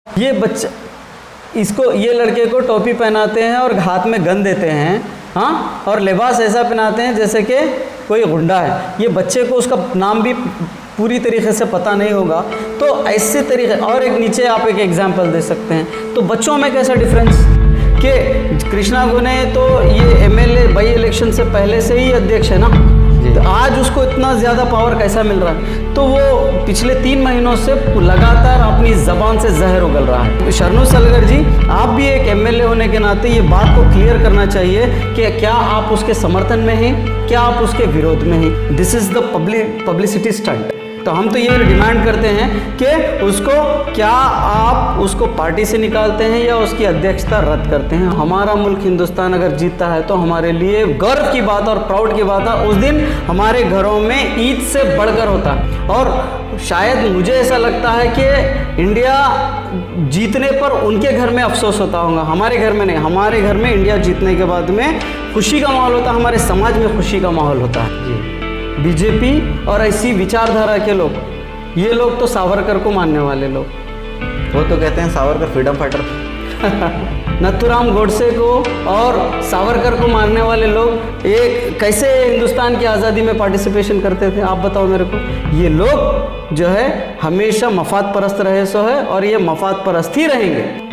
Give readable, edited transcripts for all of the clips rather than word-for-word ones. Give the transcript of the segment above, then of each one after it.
ये बच्चा, इसको, ये लड़के को टोपी पहनाते हैं और हाथ में गन देते हैं, हाँ, और लिबास ऐसा पहनाते हैं जैसे कि कोई गुंडा है। ये बच्चे को उसका नाम भी पूरी तरीके से पता नहीं होगा। तो ऐसे तरीके, और एक नीचे आप एक एग्जांपल दे सकते हैं। तो बच्चों में कैसा डिफरेंस कि कृष्णा गोने तो ये एमएलए बाई इलेक्शन से पहले से ही अध्यक्ष है ना, तो आज उसको इतना ज़्यादा पावर कैसा मिल रहा है? तो वो पिछले 3 महीनों से लगातार अपनी ज़बान से जहर उगल रहा है। शरणू सलगर जी, आप भी एक एमएलए होने के नाते ये बात को क्लियर करना चाहिए कि क्या आप उसके समर्थन में हैं, क्या आप उसके विरोध में हैं। This is the publicity stunt. तो हम तो ये डिमांड करते हैं कि उसको, क्या आप उसको पार्टी से निकालते हैं या उसकी अध्यक्षता रद्द करते हैं। हमारा मुल्क हिंदुस्तान अगर जीतता है तो हमारे लिए गर्व की बात और प्राउड की बात है। उस दिन हमारे घरों में ईद से बढ़कर होता है। और शायद मुझे ऐसा लगता है कि इंडिया जीतने पर उनके घर में अफसोस होता होगा, हमारे घर में नहीं। हमारे घर में इंडिया जीतने के बाद में खुशी का माहौल होता है, हमारे समाज में खुशी का माहौल होता है। बीजेपी और ऐसी विचारधारा के लोग, ये लोग तो सावरकर को मानने वाले लोग, वो तो कहते हैं सावरकर फ्रीडम फाइटर थे। नथुराम गोडसे को और सावरकर को मानने वाले लोग एक कैसे हिंदुस्तान की आज़ादी में पार्टिसिपेशन करते थे, आप बताओ मेरे को। ये लोग जो है हमेशा मफाद परस्त रहे सो है, और ये मफाद परस्त ही रहेंगे।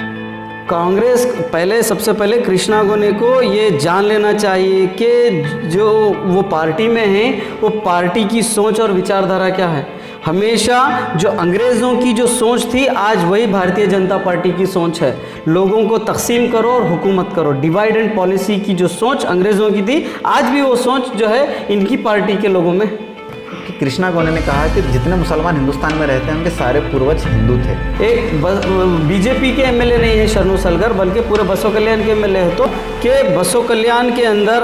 कांग्रेस पहले, सबसे पहले कृष्णा गोने को ये जान लेना चाहिए कि जो वो पार्टी में है, वो पार्टी की सोच और विचारधारा क्या है। हमेशा जो अंग्रेज़ों की जो सोच थी, आज वही भारतीय जनता पार्टी की सोच है। लोगों को तकसीम करो और हुकूमत करो, डिवाइड एंड पॉलिसी की जो सोच अंग्रेज़ों की थी, आज भी वो सोच जो है इनकी पार्टी के लोगों में। कृष्णा गोने ने कहा कि जितने मुसलमान हिंदुस्तान में रहते हैं उनके सारे पूर्वज हिंदू थे। एक बीजेपी के एमएलए नहीं है शरणू सलगर, बल्कि पूरे बसो कल्याण के एमएलए है। तो कि बसो कल्याण के अंदर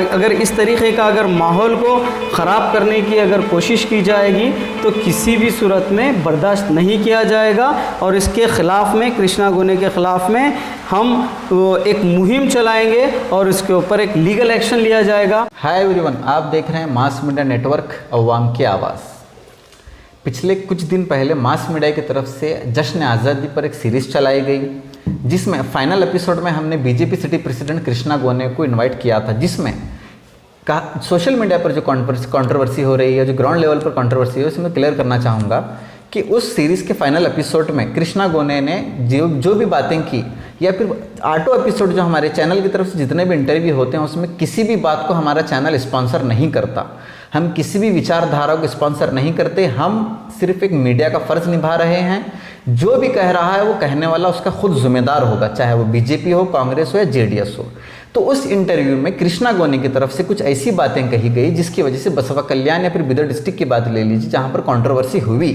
अगर इस तरीके का अगर माहौल को ख़राब करने की अगर कोशिश की जाएगी तो किसी भी सूरत में बर्दाश्त नहीं किया जाएगा। और इसके ख़िलाफ़ में, कृष्णा गोने के ख़िलाफ़ में हम एक मुहिम चलाएंगे और इसके ऊपर एक लीगल एक्शन लिया जाएगा। हाय एवरीवन, आप देख रहे हैं मास मीडिया नेटवर्क अवाम की आवाज़। पिछले कुछ दिन पहले मास मीडिया की तरफ से जश्न आज़ादी पर एक सीरीज़ चलाई गई, जिसमें फाइनल एपिसोड में हमने बीजेपी सिटी प्रेसिडेंट कृष्णा गोने को इनवाइट किया था, जिसमें सोशल मीडिया पर जो कंट्रोवर्सी हो रही है, जो ग्राउंड लेवल पर कंट्रोवर्सी है, उसमें क्लियर करना चाहूँगा कि उस सीरीज़ के फाइनल एपिसोड में कृष्णा गोने ने जो भी बातें की, या फिर ऑटो एपिसोड जो हमारे चैनल की तरफ से जितने भी इंटरव्यू होते हैं, उसमें किसी भी बात को हमारा चैनल स्पॉन्सर नहीं करता। हम किसी भी विचारधारा को स्पॉन्सर नहीं करते। हम सिर्फ एक मीडिया का फ़र्ज़ निभा रहे हैं। जो भी कह रहा है वो कहने वाला उसका खुद जिम्मेदार होगा, चाहे वो बीजेपी हो, कांग्रेस हो या जेडीएस हो। तो उस इंटरव्यू में कृष्णा गोने की तरफ से कुछ ऐसी बातें कही गई जिसकी वजह से बसवा कल्याण या फिर बिदर डिस्ट्रिक्ट की बात ले लीजिए, जहां पर कंट्रोवर्सी हुई।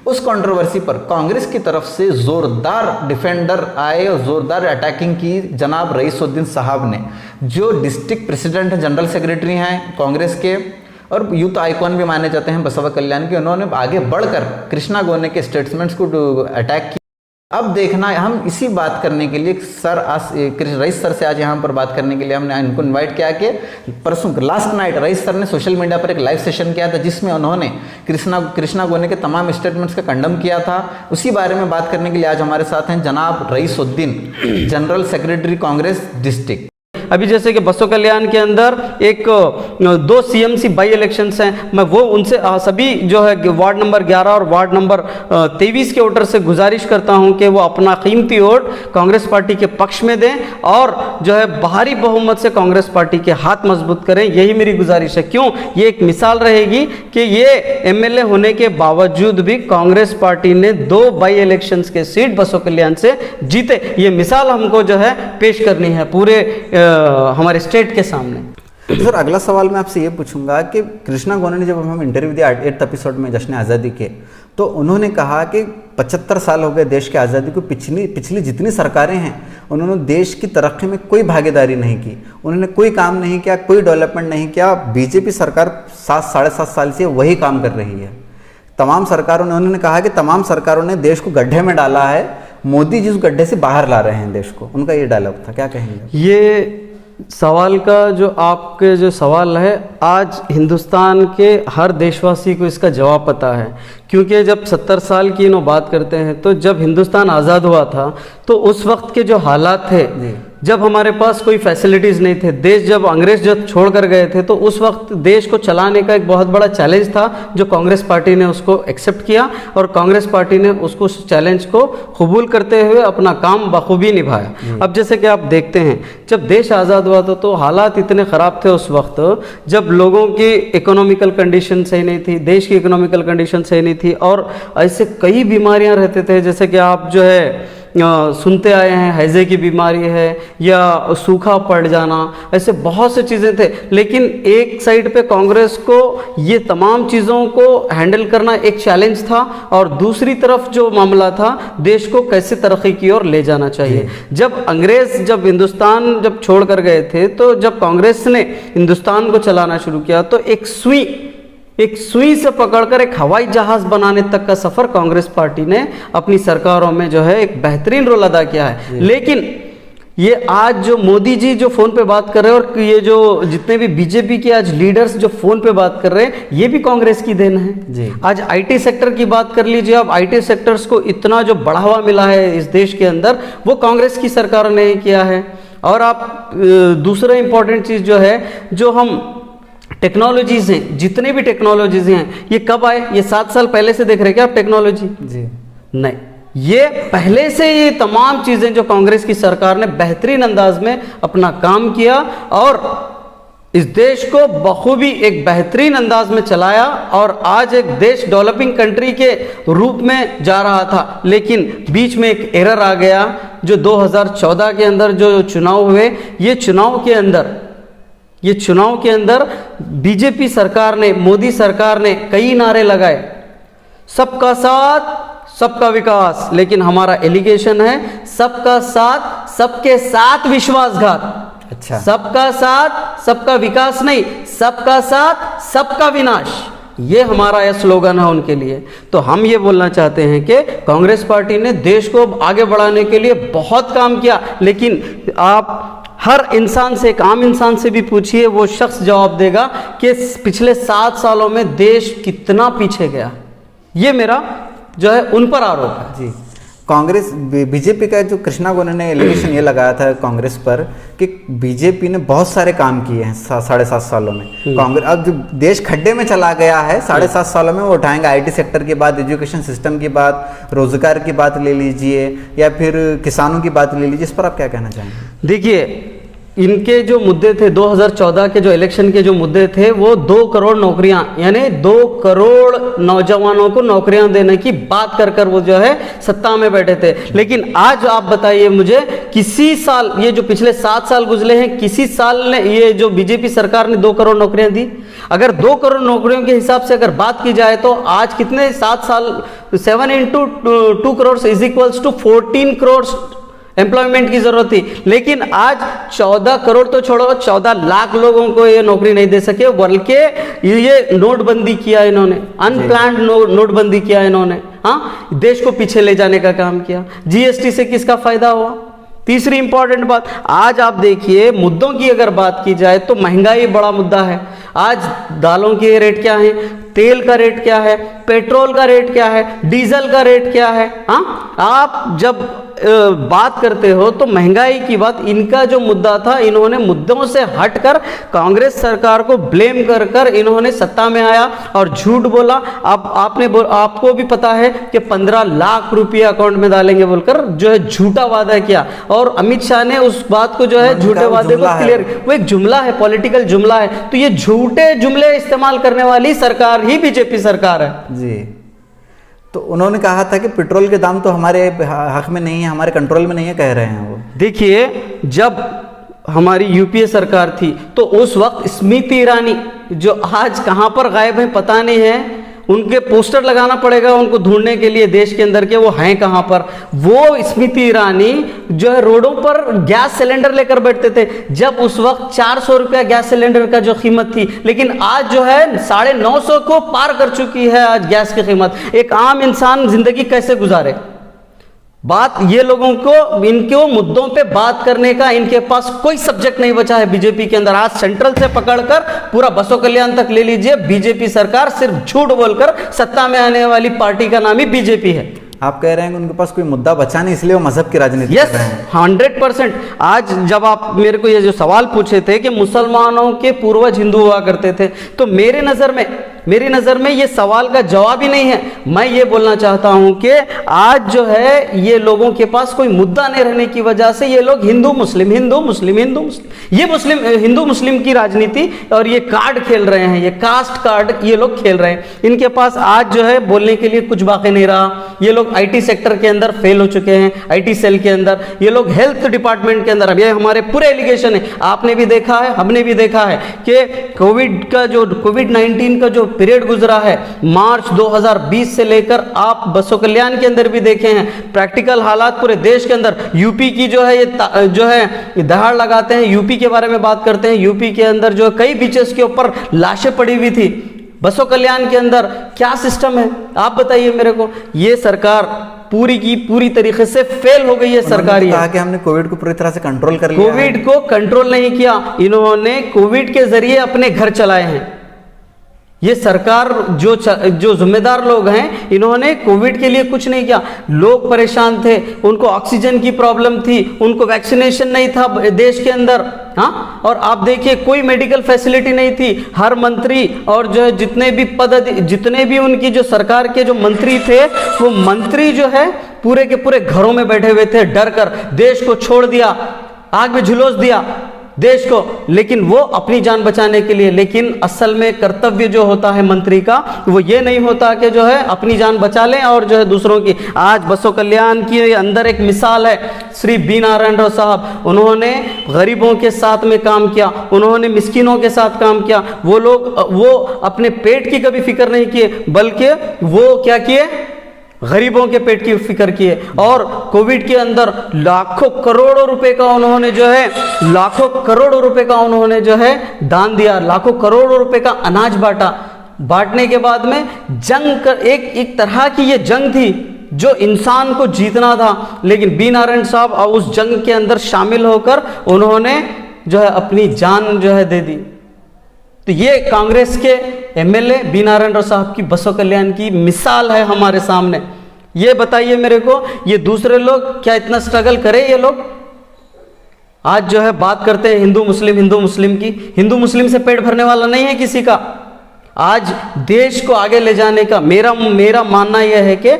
उस कंट्रोवर्सी पर कांग्रेस की तरफ से ज़ोरदार डिफेंडर आए और ज़ोरदार अटैकिंग की जनाब रईसुद्दीन साहब ने, जो डिस्ट्रिक्ट प्रेसिडेंट हैं, जनरल सेक्रेटरी हैं कांग्रेस के और यूथ आइकॉन भी माने जाते हैं बसवा कल्याण के। उन्होंने आगे बढ़कर कृष्णा गोने के स्टेटमेंट्स को अटैक किया। अब देखना है, हम इसी बात करने के लिए रईस सर से आज यहाँ पर बात करने के लिए हमने इनको इनवाइट किया कि परसों लास्ट नाइट रईस सर ने सोशल मीडिया पर एक लाइव सेशन किया था, जिसमें उन्होंने कृष्णा गोने के तमाम स्टेटमेंट्स का कंडम किया था। उसी बारे में बात करने के लिए आज हमारे साथ हैं जनाब Raisuddin, general secretary Congress district. अभी जैसे कि बसो कल्याण के अंदर एक 2 सीएमसी बाई इलेक्शंस हैं, मैं वो उनसे सभी जो है वार्ड नंबर 11 और वार्ड नंबर 23 के वोटर से गुजारिश करता हूं कि वो अपना कीमती वोट कांग्रेस पार्टी के पक्ष में दें और जो है बाहरी बहुमत से कांग्रेस पार्टी के हाथ मजबूत करें। यही मेरी गुजारिश है। क्यों? ये एक मिसाल रहेगी कि ये एमएलए होने के बावजूद भी कांग्रेस पार्टी ने 2 बाई इलेक्शंस के सीट बसो कल्याण से जीते। ये मिसाल हमको जो है पेश करनी है पूरे हमारे स्टेट के सामने। सर, अगला सवाल मैं आपसे ये पूछूंगा कि कृष्णा गोने ने जब हम इंटरव्यू दिया 8th एपिसोड में जश्न आज़ादी के, तो उन्होंने कहा कि 75 साल हो गए देश की आज़ादी को, पिछली जितनी सरकारें हैं उन्होंने देश की तरक्की में कोई भागीदारी नहीं की, उन्होंने कोई काम नहीं किया, कोई डेवलपमेंट नहीं किया। बीजेपी सरकार 7-7.5 साल से वही काम कर रही है। तमाम सरकारों ने, उन्होंने कहा कि तमाम सरकारों ने देश को गड्ढे में डाला है, मोदी जी उस गड्ढे से बाहर ला रहे हैं देश को। उनका ये डायलॉग था, क्या कहेंगे? ये सवाल का जो आपके जो सवाल है, आज हिंदुस्तान के हर देशवासी को इसका जवाब पता है, क्योंकि जब 70 साल की इन्हों बात करते हैं तो जब हिंदुस्तान आज़ाद हुआ था तो उस वक्त के जो हालात थे, जब हमारे पास कोई फैसिलिटीज़ नहीं थे, देश जब अंग्रेज जब छोड़ कर गए थे, तो उस वक्त देश को चलाने का एक बहुत बड़ा चैलेंज था जो कांग्रेस पार्टी ने उसको एक्सेप्ट किया और कांग्रेस पार्टी ने उसको उस चैलेंज को कबूल करते हुए अपना काम बखूबी निभाया। अब जैसे कि आप देखते हैं, जब देश आज़ाद हुआ था तो हालात इतने ख़राब थे उस वक्त, जब लोगों की इकोनॉमिकल कंडीशन सही नहीं थी, देश की इकोनॉमिकल कंडीशन सही नहीं थी और ऐसे कई बीमारियां रहते थे, जैसे कि आप जो है सुनते आए हैं, हैजे की बीमारी है या सूखा पड़ जाना, ऐसे बहुत से चीज़ें थे। लेकिन एक साइड पे कांग्रेस को ये तमाम चीज़ों को हैंडल करना एक चैलेंज था और दूसरी तरफ जो मामला था, देश को कैसे तरक्की की ओर ले जाना चाहिए। जब अंग्रेज जब हिंदुस्तान जब छोड़ कर गए थे, तो जब कांग्रेस ने हिंदुस्तान को चलाना शुरू किया तो एक सुई से पकड़कर एक हवाई जहाज बनाने तक का सफर कांग्रेस पार्टी ने अपनी सरकारों में जो है एक बेहतरीन रोल अदा किया है। लेकिन ये आज जो मोदी जी जो फोन पे बात कर रहे हैं और ये जो जितने भी बीजेपी के आज लीडर्स जो फोन पे बात कर रहे हैं, ये भी कांग्रेस की देन है जी। आज आईटी सेक्टर की बात कर लीजिए, अब आईटी सेक्टर्स को इतना जो बढ़ावा मिला है इस देश के अंदर, वो कांग्रेस की सरकार ने किया है। और आप दूसरा इंपॉर्टेंट चीज जो है, जो हम टेक्नोलॉजीज हैं, जितने भी टेक्नोलॉजीज हैं, ये कब आए? ये 7 साल पहले से देख रहे हैं क्या आप टेक्नोलॉजी? जी नहीं, ये पहले से ये तमाम चीजें जो कांग्रेस की सरकार ने बेहतरीन अंदाज में अपना काम किया और इस देश को बखूबी एक बेहतरीन अंदाज में चलाया और आज एक देश डेवलपिंग कंट्री के रूप में जा रहा था। लेकिन बीच में एक एरर आ गया, जो 2014 के अंदर जो चुनाव हुए, ये चुनाव के अंदर बीजेपी सरकार ने, मोदी सरकार ने कई नारे लगाए, सबका साथ सबका विकास, लेकिन हमारा एलिगेशन है सबका साथ सबके साथ विश्वासघात। अच्छा, सबका साथ सबका विकास नहीं, सबका साथ सबका विनाश, ये हमारा यह स्लोगन है उनके लिए। तो हम ये बोलना चाहते हैं कि कांग्रेस पार्टी ने देश को आगे बढ़ाने के लिए बहुत काम किया, लेकिन आप हर इंसान से, एक आम इंसान से भी पूछिए, वो शख्स जवाब देगा कि पिछले 7 सालों में देश कितना पीछे गया। ये मेरा जो है उन पर आरोप है जी। कांग्रेस बीजेपी का जो कृष्णा गोने ने एलिगेशन ये लगाया था कांग्रेस पर कि बीजेपी ने बहुत सारे काम किए हैं 7.5 सालों में। कांग्रेस अब जो देश खड्डे में चला गया है 7.5 सालों में, वो उठाएंगे आईटी सेक्टर की बात, एजुकेशन सिस्टम की बात, रोजगार की बात ले लीजिए या फिर किसानों की बात ले लीजिए, इस पर आप क्या कहना चाहेंगे? देखिए, इनके जो मुद्दे थे 2014 के जो इलेक्शन के जो मुद्दे थे, वो 2 करोड़ नौकरियां, यानी 2 करोड़ नौजवानों को नौकरियां देने की बात कर वो जो है सत्ता में बैठे थे। लेकिन आज आप बताइए मुझे, किसी साल, ये जो पिछले 7 साल गुजरे हैं, किसी साल ने ये जो बीजेपी सरकार ने 2 करोड़ नौकरियां दी? अगर 2 करोड़ नौकरियों के हिसाब से अगर बात की जाए तो आज कितने 7 साल 7 into 2 crore is equals to 14 crore employment की जरूरत थी। लेकिन आज 14 करोड़ तो छोड़ो, 14 लाख लोगों को ये नौकरी नहीं दे सके, बल्कि ये नोटबंदी किया इन्होंने, अनप्लान्ड नोटबंदी किया इन्होंने, हाँ, देश को पीछे ले जाने का काम किया। जीएसटी से किसका फायदा हुआ? तीसरी इंपॉर्टेंट बात, आज आप देखिए मुद्दों की अगर बात की जाए तो महंगाई बड़ा मुद्दा है। आज दालों के रेट क्या है, तेल का रेट क्या है, पेट्रोल का रेट क्या है, डीजल का रेट क्या है, हाँ, आप जब बात करते हो तो महंगाई की बात, इनका जो मुद्दा था, इन्होंने मुद्दों से हटकर कांग्रेस सरकार को ब्लेम कर इन्होंने सत्ता में आया और झूठ बोला। अब आपको भी पता है कि 15 लाख रुपये अकाउंट में डालेंगे बोलकर जो है झूठा वादा किया, और अमित शाह ने उस बात को जो है झूठे वादे को क्लियर, वो एक जुमला है, पॉलिटिकल जुमला है। तो ये झूठे जुमले इस्तेमाल करने वाली सरकार ही बीजेपी सरकार है जी। तो उन्होंने कहा था कि पेट्रोल के दाम तो हमारे हक में नहीं है, हमारे कंट्रोल में नहीं है, कह रहे हैं वो। देखिए, जब हमारी यूपीए सरकार थी तो उस वक्त स्मृति ईरानी, जो आज कहां पर गायब है पता नहीं है, उनके पोस्टर लगाना पड़ेगा उनको ढूंढने के लिए देश के अंदर के, वो हैं कहां पर। वो स्मृति ईरानी जो है रोडों पर गैस सिलेंडर लेकर बैठते थे, जब उस वक्त 400 रुपया गैस सिलेंडर का जो कीमत थी, लेकिन आज जो है 950 को पार कर चुकी है आज गैस की कीमत। एक आम इंसान जिंदगी कैसे गुजारे? बात ये लोगों को इनको मुद्दों पे बात करने का इनके पास कोई सब्जेक्ट नहीं बचा है बीजेपी के अंदर। आज सेंट्रल से पकड़कर पूरा बसों कल्याण तक ले लीजिए, बीजेपी सरकार सिर्फ झूठ बोलकर सत्ता में आने वाली पार्टी का नाम ही बीजेपी है। आप कह रहे हैं कि उनके पास कोई मुद्दा बचा नहीं इसलिए वो मजहब की राजनीति कर रहे हैं। 100%। आज जब आप मेरे को ये जो सवाल पूछे थे कि मुसलमानों के पूर्वज हिंदू हुआ करते थे, तो मेरी नज़र में ये सवाल का जवाब ही नहीं है। मैं ये बोलना चाहता हूं कि आज जो है ये लोगों के पास कोई मुद्दा नहीं रहने की वजह से ये लोग हिंदू मुस्लिम ये हिंदू मुस्लिम की राजनीति और ये कार्ड खेल रहे हैं, ये कास्ट कार्ड ये लोग खेल रहे हैं। इनके पास आज जो है बोलने के लिए कुछ बाकी नहीं रहा। ये लोग आईटी सेक्टर के अंदर फेल हो चुके हैं, आईटी सेल के अंदर, ये लोग हेल्थ डिपार्टमेंट के अंदर। अब ये हमारे पूरे एलिगेशन है, आपने भी देखा है, हमने भी देखा है कि कोविड-19 का जो पीरियड गुजरा है मार्च 2020 से लेकर, आप बसों कल्याण के अंदर भी देखे हैं प्रैक्टिकल हालात पूरे देश के अंदर। यूपी की जो है दहाड़ लगाते हैं, यूपी के बारे में बात करते हैं। यूपी के अंदर जो कई बीचेस के ऊपर लाशें पड़ी हुई थी। बसों कल्याण के अंदर क्या सिस्टम है आप बताइए मेरे को। ये सरकार पूरी की पूरी तरीके से फेल हो गई है सरकार। कहा कि हमने कोविड को पूरी तरह से कंट्रोल कर लिया। कोविड को कंट्रोल नहीं किया, इन्होंने कोविड के जरिए अपने घर चलाए हैं। ये सरकार जो जिम्मेदार लोग हैं, इन्होंने कोविड के लिए कुछ नहीं किया। लोग परेशान थे, उनको ऑक्सीजन की प्रॉब्लम थी, उनको वैक्सीनेशन नहीं था देश के अंदर। हाँ, और आप देखिए कोई मेडिकल फैसिलिटी नहीं थी। हर मंत्री और जो है जितने भी उनकी जो सरकार के जो मंत्री थे, वो मंत्री जो है पूरे के पूरे घरों में बैठे हुए थे, डर कर देश को छोड़ दिया, आग में झुलस दिया देश को, लेकिन वो अपनी जान बचाने के लिए। लेकिन असल में कर्तव्य जो होता है मंत्री का, वो ये नहीं होता कि जो है अपनी जान बचा लें और जो है दूसरों की। आज बसों कल्याण के अंदर एक मिसाल है श्री बी नारायण राव साहब। उन्होंने गरीबों के साथ में काम किया, उन्होंने मिस्किनों के साथ काम किया। वो अपने पेट की कभी फिक्र नहीं किए, बल्कि वो क्या किए, गरीबों के पेट की फिक्र किए। और कोविड के अंदर लाखों करोड़ों रुपए का उन्होंने जो है दान दिया, लाखों करोड़ों रुपए का अनाज बांटा। बांटने के बाद में एक तरह की ये जंग थी जो इंसान को जीतना था, लेकिन बी नारायण साहब उस जंग के अंदर शामिल होकर उन्होंने जो है अपनी जान जो है दे दी। तो ये कांग्रेस के एमएलए बी नारायण राव साहब की बसों कल्याण की मिसाल है हमारे सामने। ये बताइए मेरे को, ये दूसरे लोग क्या इतना स्ट्रगल करें? ये लोग आज जो है बात करते हैं हिंदू मुस्लिम की। हिंदू मुस्लिम से पेट भरने वाला नहीं है किसी का। आज देश को आगे ले जाने का मेरा मानना यह है कि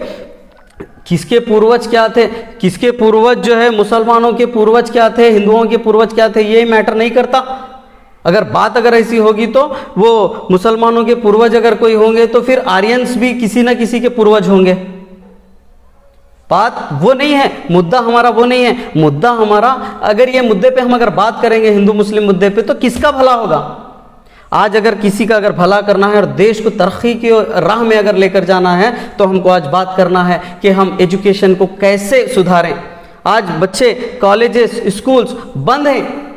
किसके पूर्वज क्या थे, किसके पूर्वज जो है मुसलमानों के पूर्वज क्या थे, हिंदुओं के पूर्वज क्या थे, ये मैटर नहीं करता। अगर ऐसी होगी तो वो मुसलमानों के पूर्वज अगर कोई होंगे तो फिर आर्यंस भी किसी ना किसी के पूर्वज होंगे। बात वो नहीं है, मुद्दा हमारा वो नहीं है। मुद्दा हमारा, अगर ये मुद्दे पे हम अगर बात करेंगे हिंदू मुस्लिम मुद्दे पे, तो किसका भला होगा? आज अगर किसी का अगर भला करना है और देश को तरक्की की राह में अगर लेकर जाना है, तो हमको आज बात करना है कि हम एजुकेशन को कैसे सुधारें। आज बच्चे कॉलेजेस स्कूल्स बंद हैं,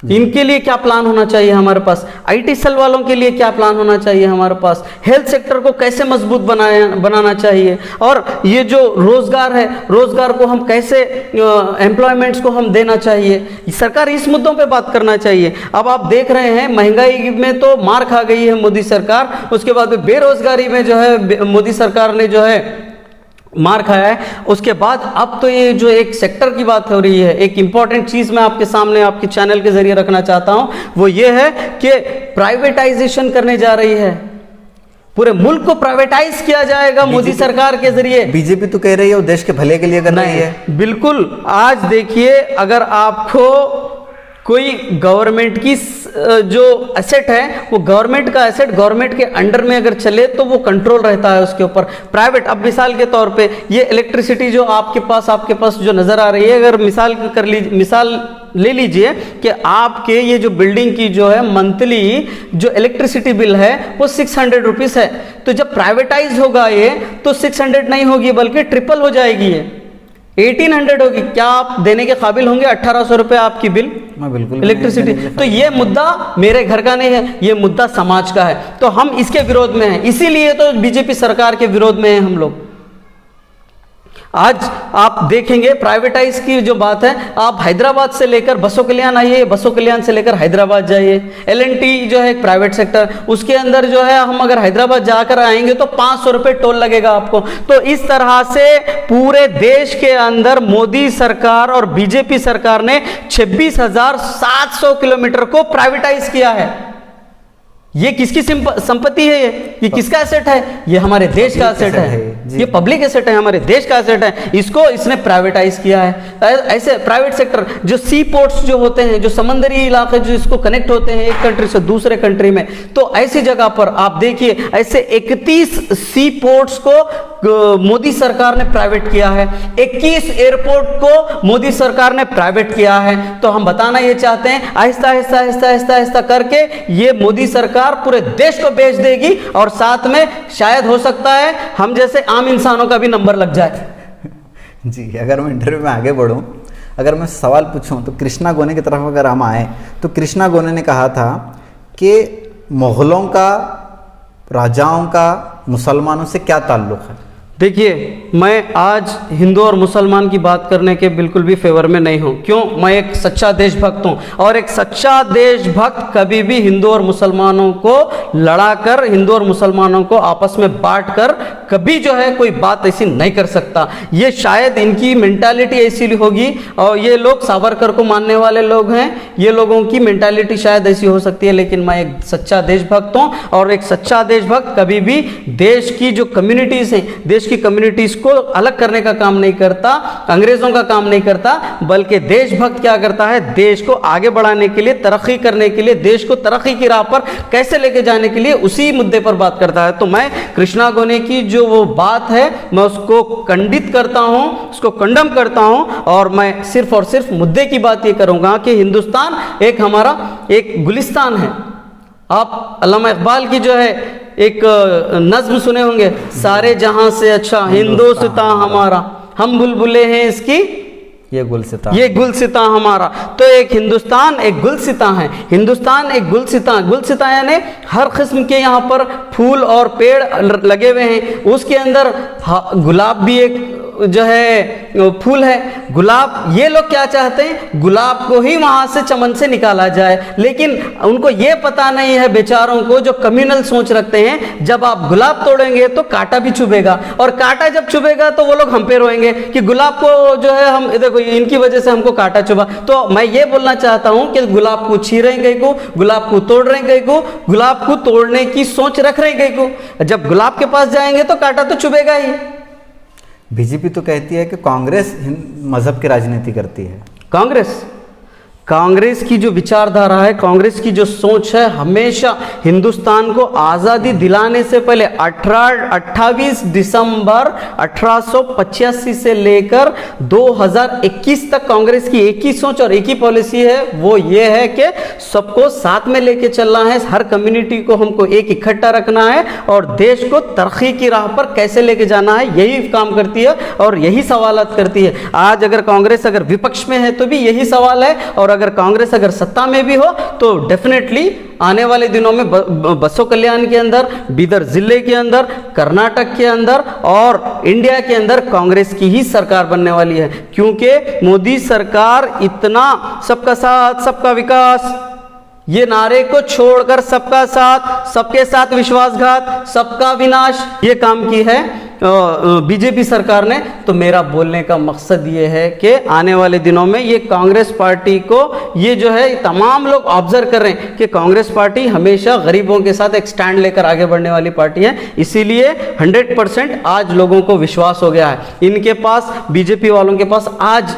इनके लिए क्या प्लान होना चाहिए हमारे पास? आईटी सेल वालों के लिए क्या प्लान होना चाहिए हमारे पास? हेल्थ सेक्टर को कैसे मजबूत बनाना चाहिए? और ये जो रोजगार है, रोजगार को हम कैसे एम्प्लॉयमेंट्स को हम देना चाहिए? सरकार इस मुद्दों पे बात करना चाहिए। अब आप देख रहे हैं महंगाई में तो मार खा गई है मोदी सरकार, उसके बाद बेरोजगारी में जो है मोदी सरकार ने जो है मार खाया है। उसके बाद अब तो ये जो एक सेक्टर की बात हो रही है, एक इंपॉर्टेंट चीज मैं आपके सामने आपके चैनल के जरिए रखना चाहता हूं, वो ये है कि प्राइवेटाइजेशन करने जा रही है। पूरे मुल्क को प्राइवेटाइज किया जाएगा मोदी सरकार के जरिए। बीजेपी तो कह रही है वो देश के भले के लिए कर रही है। बिल्कुल। आज देखिए, अगर आपको कोई गवर्नमेंट की जो एसेट है, वो गवर्नमेंट का एसेट गवर्नमेंट के अंडर में अगर चले तो वो कंट्रोल रहता है उसके ऊपर। प्राइवेट, अब मिसाल के तौर पे ये इलेक्ट्रिसिटी जो आपके पास जो नज़र आ रही है, अगर मिसाल ले लीजिए कि आपके ये जो बिल्डिंग की जो है मंथली जो इलेक्ट्रिसिटी बिल है वो 600 रुपीज़ है। तो जब प्राइवेटाइज होगा ये, तो 600 नहीं होगी बल्कि ट्रिपल हो जाएगी, ये 1800 होगी। क्या आप देने के काबिल होंगे 1800 रुपये आपकी बिल? बिल्कुल इलेक्ट्रिसिटी। तो ये मुद्दा मेरे घर का नहीं है, ये मुद्दा समाज का है। तो हम इसके विरोध में हैं, इसीलिए तो बीजेपी सरकार के विरोध में हैं हम लोग। आज आप देखेंगे प्राइवेटाइज की जो बात है, आप हैदराबाद से लेकर बसों कल्याण आइए, बसों कल्याण से लेकर हैदराबाद जाइए। L&T जो है एक प्राइवेट सेक्टर, उसके अंदर जो है हम अगर हैदराबाद जाकर आएंगे तो 500 रुपये टोल लगेगा आपको। तो इस तरह से पूरे देश के अंदर मोदी सरकार और बीजेपी सरकार ने 26,700 किलोमीटर को प्राइवेटाइज किया है। ये किसकी संपत्ति है? ये किसका एसेट है? ये हमारे देश का एसेट है, ये पब्लिक एसेट है, हमारे देश का एसेट है। इसको इसने प्राइवेटाइज किया है। ऐसे प्राइवेट सेक्टर जो सी पोर्ट्स जो होते हैं, जो समंदरी इलाके जो इसको कनेक्ट होते हैं एक कंट्री से दूसरे कंट्री में, तो ऐसी जगह पर आप देखिए ऐसे 31 सी पोर्ट्स को मोदी सरकार ने प्राइवेट किया है, 21 एयरपोर्ट को मोदी सरकार ने प्राइवेट किया है। तो हम बताना ये चाहते हैं आहिस्ता आहिस्ता आहिस्ता आहिस्ता आहिस्ता करके ये मोदी सरकार पूरे देश को बेच देगी और साथ में शायद हो सकता है हम जैसे आम इंसानों का भी नंबर लग जाए। जी, अगर मैं इंटरव्यू में आगे बढ़ूं, अगर मैं सवाल पूछूं तो कृष्णा गोने की तरफ अगर हम आए तो कृष्णा गोने ने कहा था कि मुगलों का, राजाओं का मुसलमानों से क्या ताल्लुक है। देखिए, मैं आज हिंदू और मुसलमान की बात करने के बिल्कुल भी फेवर में नहीं हूँ। क्यों? मैं एक सच्चा देशभक्त हूँ और एक सच्चा देशभक्त कभी भी हिंदू और मुसलमानों को लड़ाकर, हिंदू और मुसलमानों को आपस में बांटकर कभी जो है कोई बात ऐसी नहीं कर सकता। ये शायद इनकी मेंटालिटी ऐसी होगी और ये लोग सावरकर को मानने वाले लोग हैं, ये लोगों की मेंटालिटी शायद ऐसी हो सकती है। लेकिन मैं एक सच्चा देशभक्त हूँ और एक सच्चा देशभक्त कभी भी देश की जो कम्युनिटीज़ हैं, देश की कम्युनिटीज को अलग करने का काम नहीं करता, अंग्रेजों का काम नहीं करता, बल्कि देशभक्त क्या करता है, देश को आगे बढ़ाने के लिए, तरक्की करने के लिए, देश को तरक्की की राह पर कैसे लेके जाने के लिए उसी मुद्दे पर बात करता है। तो मैं कृष्णा गोने की जो वो बात है मैं उसको खंडित करता हूं, उसको कंडम करता हूं और मैं सिर्फ और सिर्फ मुद्दे की बात ये करूंगा कि हिंदुस्तान एक हमारा एक गुलिस्तान है। आप अल्लामा इकबाल की जो है एक नज्म सुने होंगे, सारे जहां से अच्छा हिंदुस्तान हमारा, हम बुलबुले हैं इसकी ये गुलसिता, ये गुलसिता हमारा। तो एक हिंदुस्तान एक गुलसिता है, हिंदुस्तान एक गुलसिता, गुलसिता यानी हर किस्म के यहाँ पर फूल और पेड़ लगे हुए हैं। उसके अंदर गुलाब भी एक जो है फूल है, गुलाब। ये लोग क्या चाहते हैं, गुलाब को ही वहां से चमन से निकाला जाए, लेकिन उनको ये पता नहीं है बेचारों को जो कम्युनल सोच रखते हैं, जब आप गुलाब तोड़ेंगे तो कांटा भी चुभेगा और कांटा जब चुभेगा तो वो लोग हम पे रोएंगे कि गुलाब को जो है हम देखो इनकी वजह से हमको कांटा चुभा। तो मैं ये बोलना चाहता हूं कि गुलाब को छीन रहे कहीं को, गुलाब को तोड़ रहे कहीं को, गुलाब को तोड़ने की सोच रख रहे कहीं को, जब गुलाब के पास जाएंगे तो कांटा तो चुभेगा ही। बीजेपी तो कहती है कि कांग्रेस मजहब की राजनीति करती है। कांग्रेस की जो विचारधारा है, कांग्रेस की जो सोच है, हमेशा हिंदुस्तान को आज़ादी दिलाने से पहले 28 दिसंबर 1885 से लेकर 2021 तक कांग्रेस की एक ही सोच और एक ही पॉलिसी है, वो ये है कि सबको साथ में लेके चलना है, हर कम्युनिटी को हमको एक इकट्ठा रखना है और देश को तरक्की की राह पर कैसे लेके जाना है, यही काम करती है और यही सवालात करती है। आज अगर कांग्रेस अगर विपक्ष में है तो भी यही सवाल है, और अगर कांग्रेस अगर सत्ता में भी हो तो डेफिनेटली आने वाले दिनों में बसों कल्याण के अंदर, बीदर जिले के अंदर, कर्नाटक के अंदर और इंडिया के अंदर कांग्रेस की ही सरकार बनने वाली है। क्योंकि मोदी सरकार इतना सबका साथ सबका विकास ये नारे को छोड़कर सबका साथ, सबके साथ विश्वासघात, सबका विनाश ये काम की है बीजेपी सरकार ने। तो मेरा बोलने का मकसद ये है कि आने वाले दिनों में ये कांग्रेस पार्टी को, ये जो है तमाम लोग ऑब्जर्व कर रहे हैं कि कांग्रेस पार्टी हमेशा गरीबों के साथ एक स्टैंड लेकर आगे बढ़ने वाली पार्टी है। इसीलिए 100% आज लोगों को विश्वास हो गया है इनके पास, बीजेपी वालों के पास। आज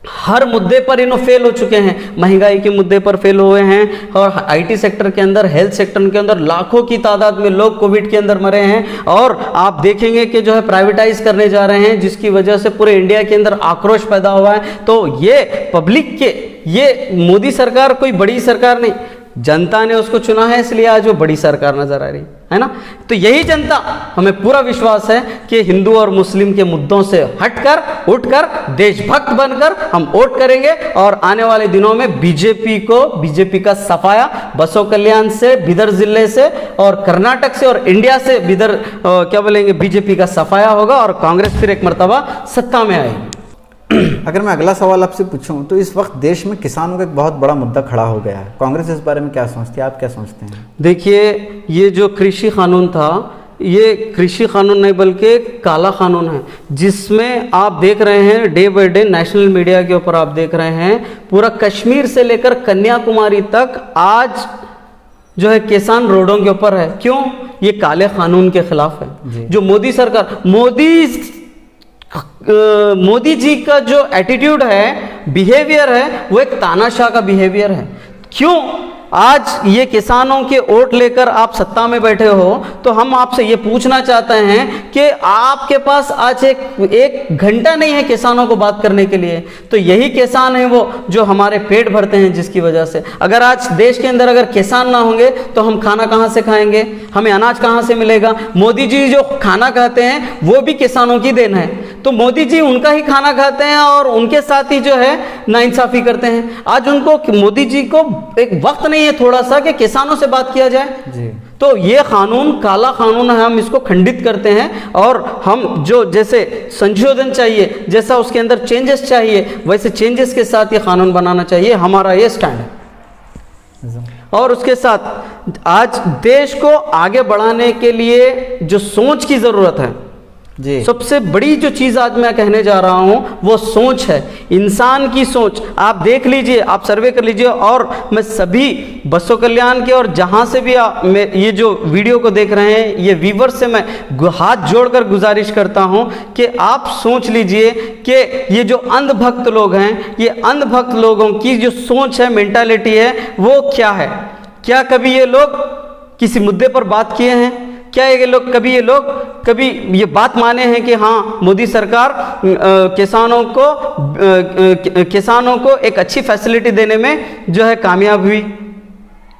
हर मुद्दे पर इन्हों फेल हो चुके हैं, महंगाई के मुद्दे पर फेल हुए हैं और आईटी सेक्टर के अंदर, हेल्थ सेक्टर के अंदर लाखों की तादाद में लोग कोविड के अंदर मरे हैं। और आप देखेंगे कि जो है प्राइवेटाइज करने जा रहे हैं, जिसकी वजह से पूरे इंडिया के अंदर आक्रोश पैदा हुआ है। तो ये पब्लिक के, ये मोदी सरकार कोई बड़ी सरकार नहीं, जनता ने उसको चुना है, इसलिए आज वो बड़ी सरकार नजर आ रही है। है ना। तो यही जनता, हमें पूरा विश्वास है कि हिंदू और मुस्लिम के मुद्दों से हटकर उठकर देशभक्त बनकर हम वोट करेंगे और आने वाले दिनों में बीजेपी का सफाया बसो कल्याण से, बिदर जिले से और कर्नाटक से और इंडिया से बिदर क्या बोलेंगे बीजेपी का सफाया होगा और कांग्रेस फिर एक मर्तबा सत्ता में आएगी। अगर मैं अगला सवाल आपसे पूछूं तो इस वक्त देश में किसानों का एक बहुत बड़ा मुद्दा खड़ा हो गया है, कांग्रेस इस बारे में क्या सोचती है, आप क्या सोचते हैं? देखिए, ये जो कृषि कानून था, ये कृषि कानून नहीं बल्कि काला कानून है, जिसमें आप देख रहे हैं day by day national media के ऊपर आप देख रहे हैं पूरा कश्मीर से लेकर कन्याकुमारी तक आज जो है किसान रोडों के ऊपर है। क्यों? ये काले कानून के खिलाफ है। जो मोदी सरकार, मोदी जी का जो एटीट्यूड है, बिहेवियर है, वो एक तानाशाह का बिहेवियर है। क्यों? आज ये किसानों के वोट लेकर आप सत्ता में बैठे हो, तो हम आपसे ये पूछना चाहते हैं कि आपके पास आज एक घंटा नहीं है किसानों को बात करने के लिए। तो यही किसान है वो जो हमारे पेट भरते हैं, जिसकी वजह से अगर आज देश के अंदर अगर किसान ना होंगे तो हम खाना कहाँ से खाएंगे, हमें अनाज कहाँ से मिलेगा। मोदी जी जो खाना खाते हैं वो भी किसानों की देन है, तो मोदी जी उनका ही खाना खाते हैं और उनके साथ ही जो है नाइंसाफी करते हैं। आज उनको, मोदी जी को एक वक्त नहीं है थोड़ा सा कि किसानों से बात किया जाए जी। तो ये कानून काला कानून है, हम इसको खंडित करते हैं और हम जो जैसे संशोधन चाहिए, जैसा उसके अंदर चेंजेस चाहिए, वैसे चेंजेस के साथ ये कानून बनाना चाहिए। हमारा ये स्टैंड है। और उसके साथ आज देश को आगे बढ़ाने के लिए जो सोच की जरूरत है जी, सबसे बड़ी जो चीज आज मैं कहने जा रहा हूं वो सोच है, इंसान की सोच। आप देख लीजिए, आप सर्वे कर लीजिए, और मैं सभी बसो कल्याण के और जहां से भी ये जो वीडियो को देख रहे हैं, ये व्यूअर्स से मैं हाथ जोड़कर गुजारिश करता हूं कि आप सोच लीजिए कि ये जो अंधभक्त लोग हैं, ये अंधभक्त लोगों की जो सोच है, मेंटालिटी है, वो क्या है। क्या कभी ये लोग किसी मुद्दे पर बात किए हैं? क्या ये लोग कभी ये बात माने हैं कि हाँ मोदी सरकार किसानों को एक अच्छी फैसिलिटी देने में जो है कामयाब हुई?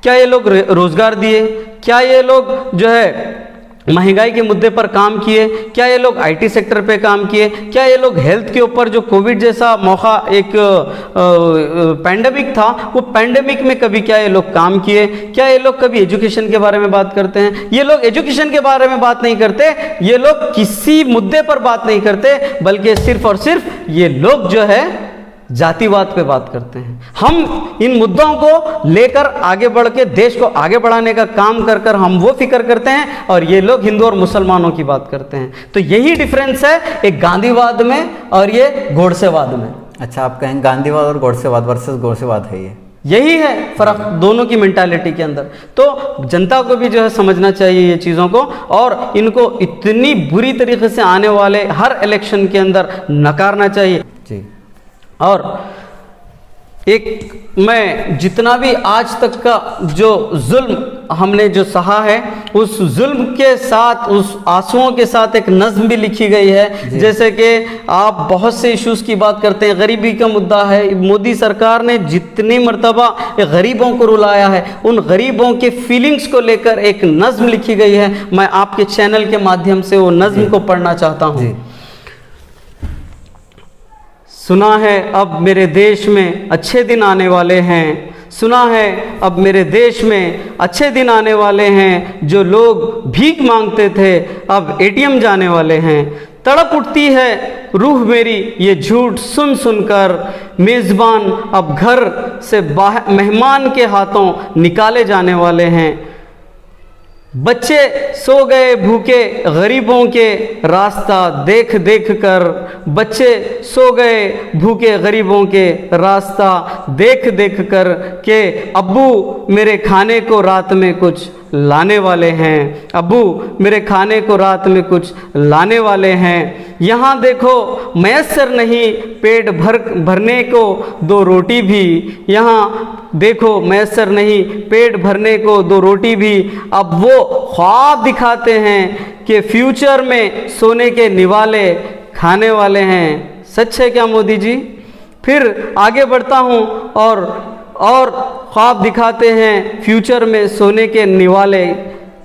क्या ये लोग रोजगार दिए? क्या ये लोग जो है महंगाई के मुद्दे पर काम किए? क्या ये लोग आईटी सेक्टर पे काम किए? क्या ये लोग हेल्थ के ऊपर, जो कोविड जैसा मौका एक पैंडेमिक था, वो पैंडेमिक में कभी क्या ये लोग काम किए? क्या ये लोग कभी एजुकेशन के बारे में बात करते हैं? ये लोग एजुकेशन के बारे में बात नहीं करते, ये लोग किसी मुद्दे पर बात नहीं करते, बल्कि सिर्फ और सिर्फ ये लोग जो है जातिवाद पे बात करते हैं। हम इन मुद्दों को लेकर आगे बढ़ के देश को आगे बढ़ाने का काम कर कर हम वो फिक्र करते हैं, और ये लोग हिंदू और मुसलमानों की बात करते हैं। तो यही डिफरेंस है एक गांधीवाद में और ये गोडसेवाद में। अच्छा, आप कहें गांधीवाद और गोडसेवाद वर्सेस गोडसेवाद है, यही है फर्क दोनों की मेंटालिटी के अंदर। तो जनता को भी जो है समझना चाहिए ये चीज़ों को, और इनको इतनी बुरी तरीके से आने वाले हर इलेक्शन के अंदर नकारना चाहिए जी। और एक मैं जितना भी आज तक का जो जुल्म हमने जो सहा है, उस जुल्म के साथ, उस आंसुओं के साथ एक नज्म भी लिखी गई है। जैसे कि आप बहुत से इश्यूज की बात करते हैं, गरीबी का मुद्दा है, मोदी सरकार ने जितनी मर्तबा गरीबों को रुलाया है, उन गरीबों के फीलिंग्स को लेकर एक नज्म लिखी गई है। मैं आपके चैनल के माध्यम से वो नज्म को पढ़ना चाहता हूँ। सुना है अब मेरे देश में अच्छे दिन आने वाले हैं, सुना है अब मेरे देश में अच्छे दिन आने वाले हैं, जो लोग भीख मांगते थे अब एटीएम जाने वाले हैं। तड़प उठती है रूह मेरी ये झूठ सुन सुनकर, मेज़बान अब घर से बाहर मेहमान के हाथों निकाले जाने वाले हैं। बच्चे सो गए भूखे गरीबों के रास्ता देख देख कर, बच्चे सो गए भूखे गरीबों के रास्ता देख देख कर, के अब्बू मेरे खाने को रात में कुछ लाने वाले हैं, अब्बू मेरे खाने को रात में कुछ लाने वाले हैं। यहाँ देखो मैसर नहीं पेट भरने को दो रोटी भी, यहाँ देखो मैसर नहीं पेट भरने को दो रोटी भी। अब वो ख्वाब दिखाते हैं कि फ्यूचर में सोने के निवाले खाने वाले हैं। सच है क्या मोदी जी? फिर आगे बढ़ता हूँ और ख्वाब दिखाते हैं फ्यूचर में सोने के निवाले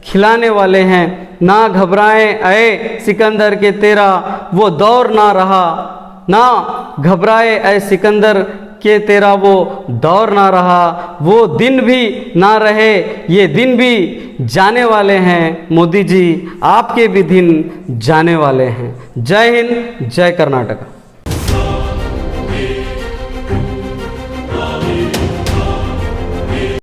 खिलाने वाले हैं। ना घबराएं ऐ सिकंदर के तेरा वो दौर ना रहा, ना घबराए ऐ सिकंदर के तेरा वो दौर ना रहा, वो दिन भी ना रहे ये दिन भी जाने वाले हैं। मोदी जी आपके भी दिन जाने वाले हैं। जय हिंद, जय कर्नाटक।